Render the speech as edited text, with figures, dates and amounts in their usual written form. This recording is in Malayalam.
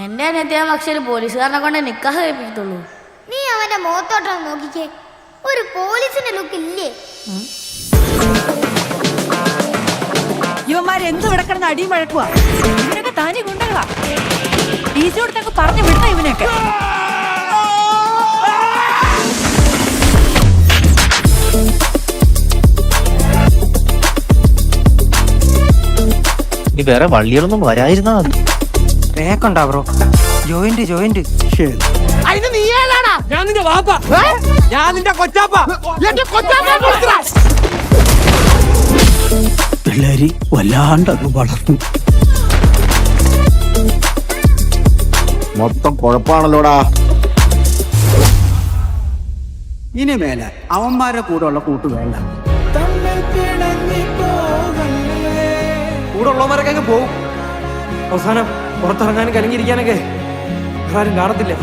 എന്റെ അനിയത്തിയ പക്ഷേ പോലീസുകാരനെ കൊണ്ട് നിക്കാഹ് കഴിപ്പിക്കത്തുള്ളൂ. നീ അവന്റെ മുഖത്തോട്ടൊന്ന് നോക്കിക്കേ, ഒരു പോലീസിന്റെ ലുക്ക് ഇല്ലേ? ഇവന്മാരെന്ത് കിടക്കുന്ന അടിയും വഴക്കുവാ. ഇവനൊക്കെ താനെ കൊണ്ടകളാ ടീച്ചറോടത്തൊക്കെ പറഞ്ഞു വിടണ ഇവനൊക്കെ. നീ വേറെ വള്ളികളൊന്നും വരായിരുന്നാ തേക്കുണ്ടാ ബ്രോ? ജോയിന്റ് അതിന് നീ ഏതാടാ? ഞാൻ നിന്റെ വാപ്പ, ഞാൻ നിന്റെ കൊച്ചാപ്പ. എന്റെ കൊച്ചാപ്പ പിള്ളേര് വല്ലാണ്ടങ്ങ് വളർന്നു. മൊത്തം കുഴപ്പാണല്ലോടാ. ഇനി മേലെ അവന്മാരുടെ കൂടെ ഉള്ള കൂട്ട് വേണ്ട. കൂടെ ഉള്ളവരൊക്കെ അങ്ങ് പോവും. അവസാനം പുറത്തിറങ്ങാനും കലങ്ങിയിരിക്കാനൊക്കെ ആരും കാണത്തില്ല.